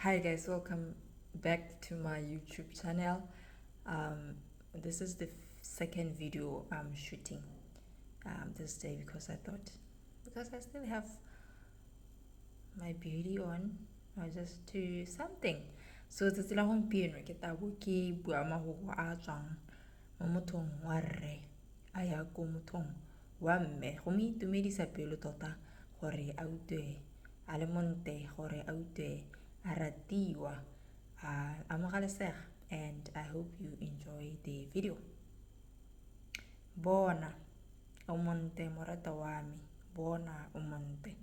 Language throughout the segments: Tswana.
Hi guys, welcome back to my YouTube channel. This is the second video I'm shooting this day because I still have my beauty on, I just do something. So tsatsi la gompieno ke tabo ke bua mahugo a tswang mo mothong wa rre a ya ko mothong wa mme go mo itumedisa pelo tota gore a utwe a le monte, gore a utwe a ratiwa, a amogelesega. And I hope you enjoy the video. Bona o monte morata wa me, bona o monte.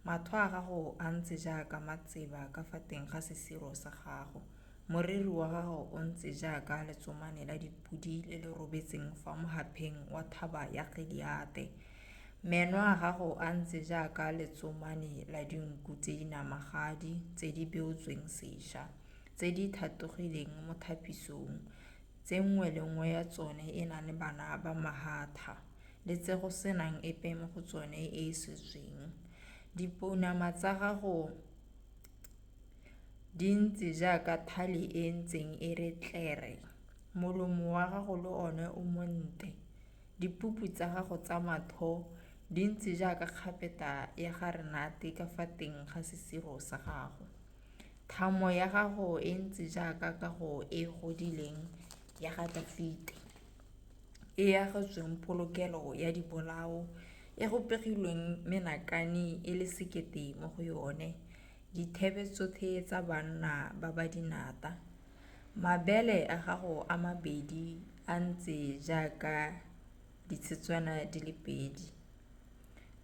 Matho a gago a ntse jaaka matseba ka fa teng ga sesiro sa gago. Moriri wa gago o ntse jaaka letsomane la dipudi le le robetseng fa mogapeng wa thaba ya Giliate. Meno a gago a ntse jaaka letsomane la dinku tse di namagadi tse di beotsweng sešwa, tse di thatogileng mo thapisong, tse nngwe le nngwe ya tsone e na le bana ba mahatha le tse go senang epe mo go tsone e e setsweng. Dipounama tsa gago di ntse jaaka thale e ntseng e re tlere. Molomo wa gago le one o monte. Dipupu tsa gago tsa matho di ntse jaaka kgapeta ya garenate ka fa teng ga sesiro sa gago. Thamo ya gago e ntse jaaka kago e godileng ya ga Dafite, e agetsweng polokelo ya dibolao, e go pegilweng menakane e le sekete mo go yone, dithebe tsotlhe tsa banna ba ba dinata. Mabele a gago a mabedi a ntse jaaka ditshetswana di le pedi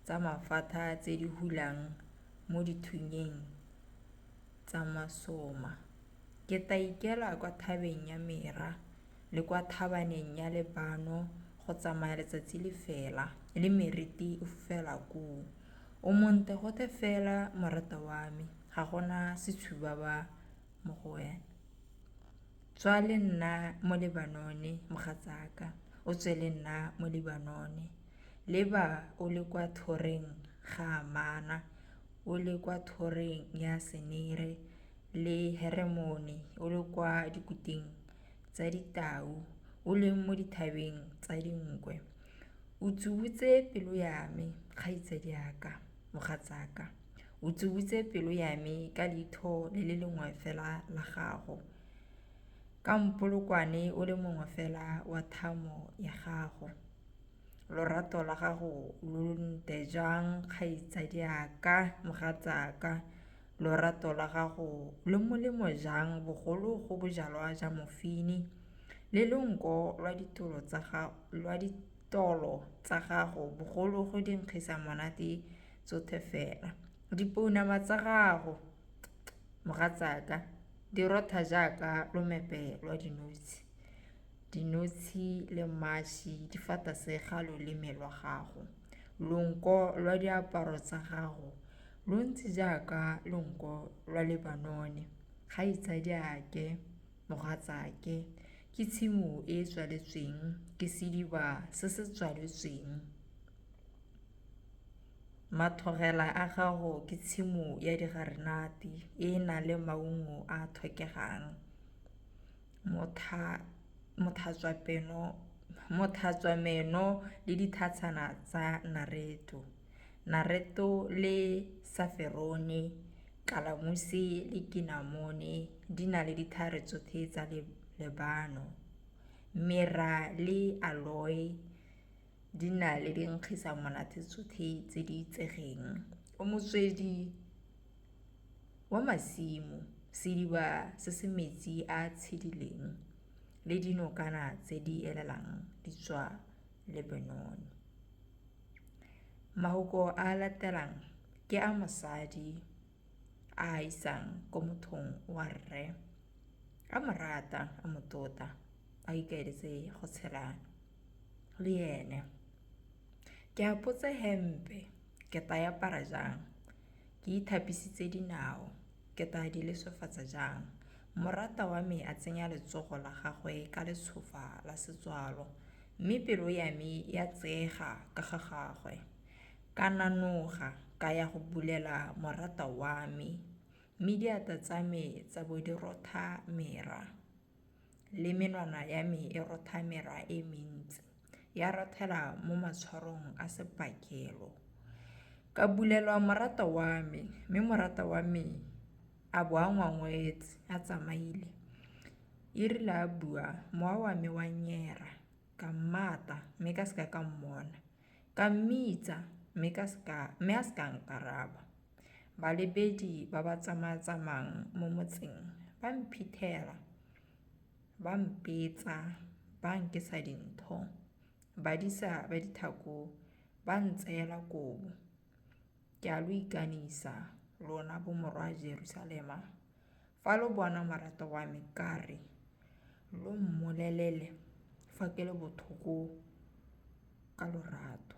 tsa mafatha tse di hulang mo dithunyeng tsa masoma. Ke taikela kwa thabeng ya Mera le kwa thabaneng ya Lebano go tsamaya letsatsi le fela, le meriti e fela koo. O monte gote fela morata wa me, ga gona setshuba ba mo go wena. Tswa le nna mo Lebanone mogatsaka, o tswe le nna mo Lebanone. Leba o le kwa thoreng ga Amana, o le kwa thoreng ya Senire le Heremone, o le kwa dikuting tsa ditau, o le mo dithabeng tsa dinkwe. O tsubutse pelo ya me, kgaitsadi yaka mogatsaka, o tsubutse pelo ya me ka leitho le le lengwe fela la gago, ka mpolokwane o le mongwe fela wa thamo ya gago. Lorato la gago lo nte jang kgaitsadi yaka mogatsaka, lorato la gago lo molemo jang bogolo go bojalwa ja mofini, le lonko lwa ditolo tsa gago bogolo go dinkgisa monate tsotlhe fela. Dipounama tsa gago mogatsaka di rotha jaaka lomepe lwa dinotshi, dinotshi le maši di fa tlase ga loleme lwa gago. Lonko lwa diaparo tsa gago lo ntse jaaka lonko lwa Lebanone, kgaitsadi yake mogatsake, ke tshimo e tswaletsweng, ke sediba se se tswaletsweng. Mathogela a gago ke tshimo ya digarenate e na le maungo a tlhokegang. Motlhatswameno le dithatshana tsa nareto, nareto le saferone, kalamusi le kinamone di na le dithare tsotlhe tsa Lebano. Mera le aloe di na le dinkgisa monate tsotlhe tse di itsegeng. O motswedi wa masimo, sediba se se metsi a tshedileng le dinokana tse di elelang di tswa Lebanone. Mahoko a latelang ke a mosadi a isang ko mothong wa rre, a morata a motota a ikaeletse go tshela le ene. Ke a potse hempe, ke ta ya para jang, ke ithapisitse dinao, ke ta di lesofatsa jang. Morata wa me a tsenya letsogo la gagwe ka letshofa la setswalo, mme pelo ya me ya tsega ka ga gagwe. Ka nanoga ka ya go bulela morata wa me, mme diata tsa me tsa bo di rotha mera le menwana ya me e rotha mera e mentsi ya rothela mo matshwarong a sepakelo. Ka bulelwa morata wa me, mme morata wa me a bo a ngwangwetse a tsamaile. E rile a bua, mowa wa me wa nyera, ka mmata mme ka seka ka mmona, ka mmitsa mme a seka nkaraba. Balebedi ba ba tsamayang mo motseng ba mphithela, ba mpetsa, ba nkesa dintho, badisa ba dithako ba ntseela kobo. Ke a lo ikanisa lona bomorwa Jerusalema, fa lo bona morata wa me ka re lo mmolelele fa ke le bothoko ka lorato.